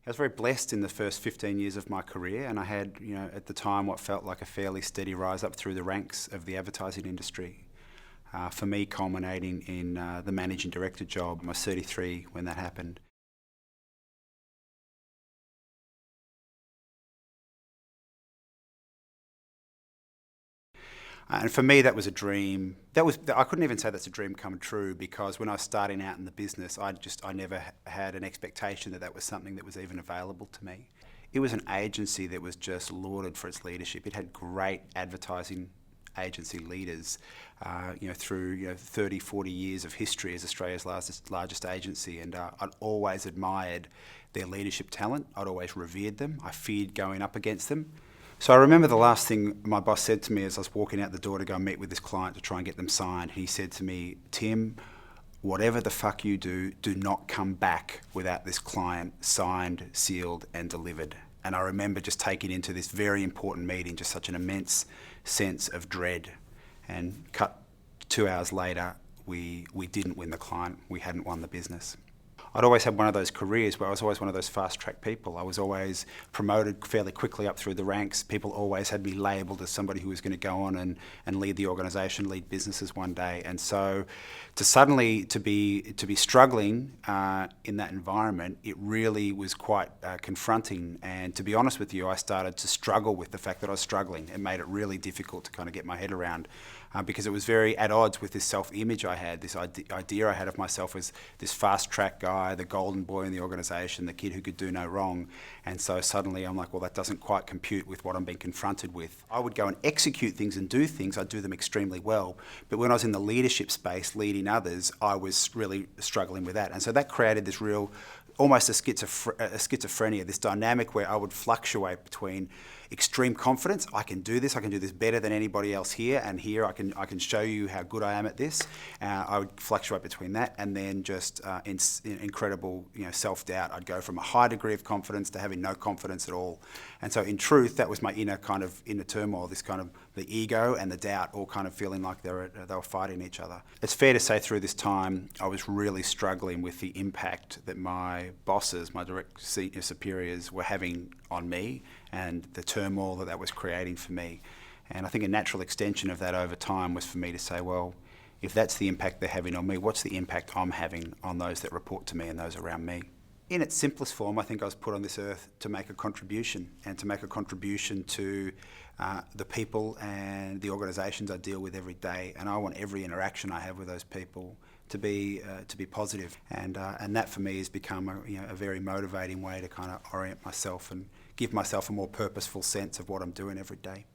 I was very blessed in the first 15 years of my career, and I had, at the time, what felt like a fairly steady rise up through the ranks of the advertising industry. For me, culminating in the managing director job. I was 33 when that happened. And for me, that was a dream. I couldn't even say that's a dream come true, because when I was starting out in the business, I never had an expectation that that was something that was even available to me. It was an agency that was just lauded for its leadership. It had great advertising agency leaders, through 30, 40 years of history as Australia's largest agency, and I'd always admired their leadership talent. I'd always revered them. I feared going up against them. So I remember the last thing my boss said to me as I was walking out the door to go and meet with this client to try and get them signed. He said to me, "Tim, whatever the fuck you do not come back without this client signed, sealed and delivered." And I remember just taking into this very important meeting just such an immense sense of dread. And cut 2 hours later, we didn't win the client. We hadn't won the business. I'd always had one of those careers where I was always one of those fast-track people. I was always promoted fairly quickly up through the ranks. People always had me labelled as somebody who was going to go on and lead the organisation, lead businesses one day. And so to suddenly to be struggling in that environment, it really was quite confronting. And to be honest with you, I started to struggle with the fact that I was struggling. It made it really difficult to kind of get my head around. Because it was very at odds with this self-image I had, this idea I had of myself as this fast-track guy, the golden boy in the organisation, the kid who could do no wrong. And so suddenly I'm like, well, that doesn't quite compute with what I'm being confronted with. I would go and execute things and do things, I'd do them extremely well. But when I was in the leadership space, leading others, I was really struggling with that. And so that created this real, almost a schizophrenia, this dynamic where I would fluctuate between extreme confidence. I can do this better than anybody else here, and here I can show you how good I am at this. I would fluctuate between that and then just incredible self-doubt. I'd go from a high degree of confidence to having no confidence at all. And so in truth, that was my inner turmoil, this kind of the ego and the doubt all kind of feeling like they were fighting each other. It's fair to say through this time, I was really struggling with the impact that my bosses, my direct senior superiors, were having on me and the turmoil that was creating for me. And I think a natural extension of that over time was for me to say, well, if that's the impact they're having on me, what's the impact I'm having on those that report to me and those around me? In its simplest form, I think I was put on this earth to make a contribution, and to make a contribution to the people and the organisations I deal with every day. And I want every interaction I have with those people to be positive. And that for me has become a very motivating way to kind of orient myself and give myself a more purposeful sense of what I'm doing every day.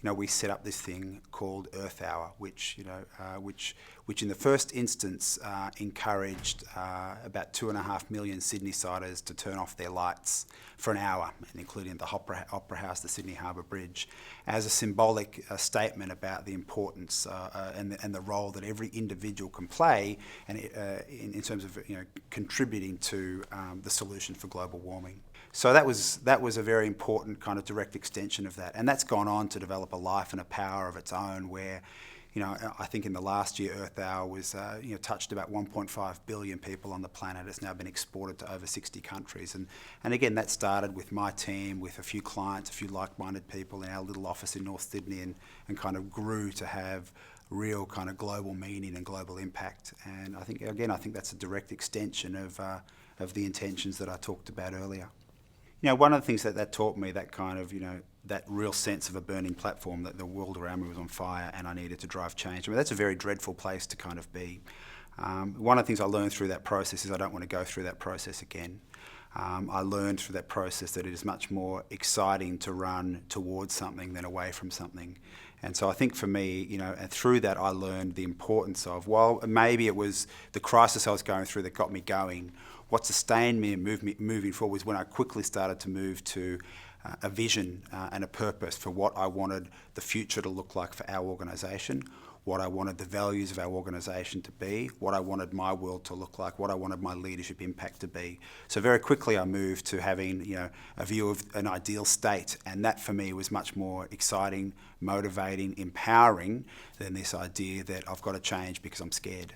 We set up this thing called Earth Hour, which in the first instance encouraged about 2.5 million Sydney-siders to turn off their lights for an hour, and including the Opera House, the Sydney Harbour Bridge, as a symbolic statement about the importance and the role that every individual can play, and in terms of contributing to the solution for global warming. So that was a very important kind of direct extension of that, and that's gone on to develop a life and a power of its own. Where, I think in the last year, Earth Hour was touched about 1.5 billion people on the planet. It's now been exported to over 60 countries, and again that started with my team, with a few clients, a few like-minded people in our little office in North Sydney, and kind of grew to have real kind of global meaning and global impact. And I think that's a direct extension of the intentions that I talked about earlier. One of the things that taught me, that kind of, that real sense of a burning platform, that the world around me was on fire and I needed to drive change. I mean, that's a very dreadful place to kind of be. One of the things I learned through that process is I don't want to go through that process again. I learned through that process that it is much more exciting to run towards something than away from something. And so I think for me, and through that I learned the importance of, well, maybe it was the crisis I was going through that got me going. What sustained me and moving forward was when I quickly started to move to a vision and a purpose for what I wanted the future to look like for our organisation, what I wanted the values of our organisation to be, what I wanted my world to look like, what I wanted my leadership impact to be. So very quickly I moved to having a view of an ideal state, and that for me was much more exciting, motivating, empowering than this idea that I've got to change because I'm scared.